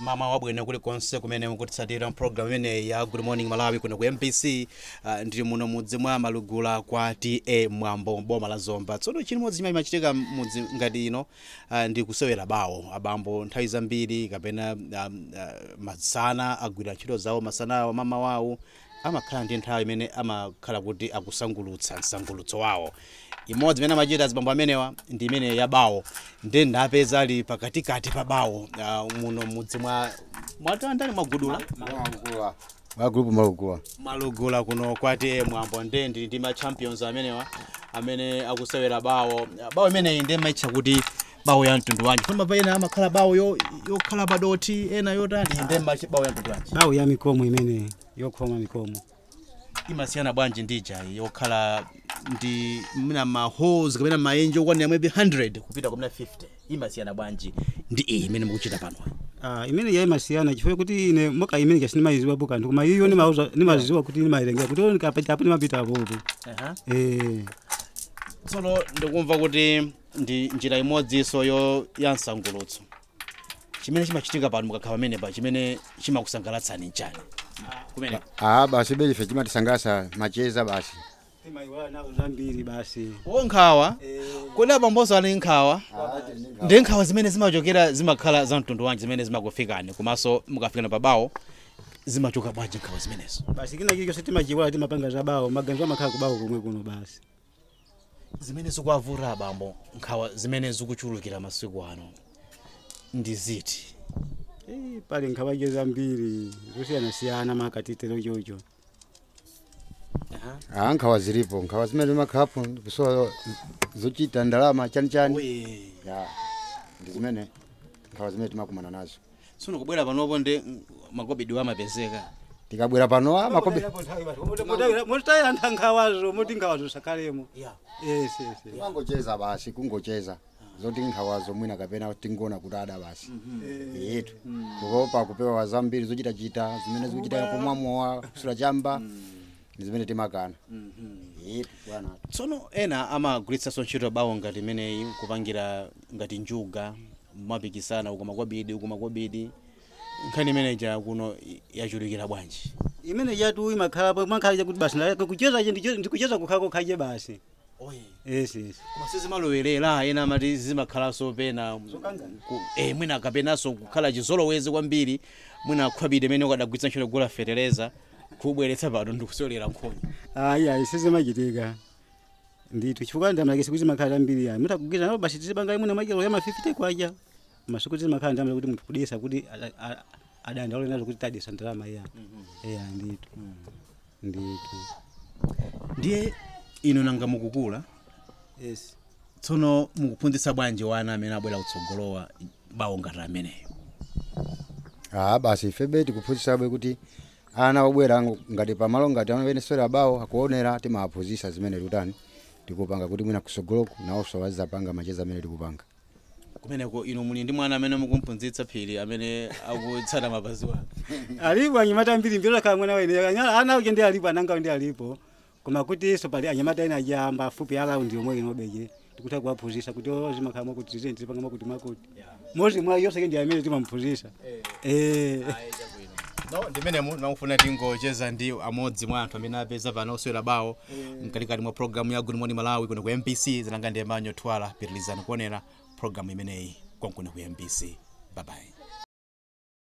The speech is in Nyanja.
Mama wabwene kuli konse kumene mukutitsatira program imene ya Good Morning Malawi kuno ku MPC ndi muno mudzi mwa Malugula kwa TA Mwambo boma la Zomba. Tsono chimodzi chimene chimachitika mudzi ngati ino ndi kusewera bawo. Abambo nthawi zambiri kapena masana agwira ntchito zawo masanawo mama wawo amakhala ndi nthawi imene amakhala kuti akusangulutsa msangulutso wawo. Imodzi imene amachita azibambo amenewa ndi imene ya bawo ndi ndapeza ali pakatikati pa bawo muno mudzi mwa mwatandani Magudula group Malugula kuno kwa TA Mwambo ndi ma champions amenewa amene akusewera bawo imene ndi maicha kuti bawo ya mtundu wanji koma paena amakhala bawo yokhala padoti ena yotani ndi machi bawo ya mtundu wanji bawo ya mikomo imene yokhoma mikomo imasiyana bwanji ndija yokhala ndi mina ma holes kapena maenjo kwa nyamwe 100 kupita kwa 50 imasiyana bwanji ndi imene mukuchita pano imene ya imasiyana chifukwa kuti ine moka imene sinimaiziwa buka ndi koma iyo nimaziwa kuti nimailengera kuti nikapita apo nimapita apo tsono ndikumva kuti ndi njira imodzi so ya nsangulutso chimene chimachitika pano mukakhala pamene pa chimene chimakusangalatsani njani kumene basi befe chimatisangalasa macheza basi timaiwala nazo zambiri basi nkhawa kuna bamboso ali nkhawa ndi nkhawa zimene zimachokera zimakhala za mtundu wanji zimene zimakufikani komanso mukafikana pa bawo zimachoka bwanji nkhawa zimenezo basi kina kiko timachiwala timapanga za bawo maganizo amakhala kubawo kumwe kuno basi zimene zikuavura bambo nkhawa zimene zikuchulukira masiku ano ndi ziti pali nkhawa zambiri zosiyana makatitero chocho nkhawa zilipo nkhawa zimene makhapo kusowa zochita ndalama chani ya ndi zimene nkhawa zimene timakumana nazo sono kubwera panopo ndi makobidi amapezeka tikabwera pano makobidi mutaya nkhawazo muti nkhawazo sakalemo yes kungocheza basi kungocheza zoti nkhawazo mwina kapena tingona kutada basi yetu kukopa kupewa wazambiri zochita zimene zikuchita kumwamwa kusula chamba zimene timakana bwana tsono ena amagulitsa ntchito bawo ngati imene kupangira ngati njuga mapikisana uko makobidi nkhani imene kuno yachulukira bwanji imene yatu imakhala makhala kuti basi kucheza ndikucheza kukhako khaje basi yes koma sizimalowerera ena amati zimakhalaso pena mwina kapenanso kukhala chizolowezi kwambiri mwina khwabide imene ukadagwitsa ntchito gula fertilizer kubweretsa pano ndikusolera nkhoni ayi sizimachitika ndithu chifukwa ndamlakisi kuti makhala ambiri ya mutakugwiza nawo basi tizipanga imwe makelo ya 50 kwaja masuku tizimakhala ndamla kuti munthu kudesa kuti adanda ole nazo kuti tadesa ndalama ya ndithu ndiye ino nanga mukukula yes tsono mukuphunzitsa bwanji wana amene abwera kutsogolowa bawo ngati ameneyo basi ifebe tikuphunzitsa kuti ana obwera ngati pamalo ngati amene sera bawo akuonera timaphunzitsa zimene lutani tikupanga kuti mwina kusogoloko nawonso wazapanga macheza amene tikupanga kumeneko ino muli ndi mwana amene mukumphunzitsa phiri amene akutsata mapazi wake alipo anyamata ambiri mbira kama mwana wene ana uke ndi alipo ananga ndi alipo koma kuti so pali anyamata ina jamba fupi around yomwe inobeje tikutaka kuwaphunzitsa kuti zimakhala kuti zipanga kuti makuti mozi mwa yose ndi amene timamphunzitsa no ndimene mufuna tingocheza ndi amodzi mwa anthu amene apeza pano osewera bawo mkatikati mwa program ya Good Morning Malawi kuno ku MPC zinanga ndi Emanyo Twala pitilizani kuonera program imeneyi kwa kuno ku MPC. Bye bye.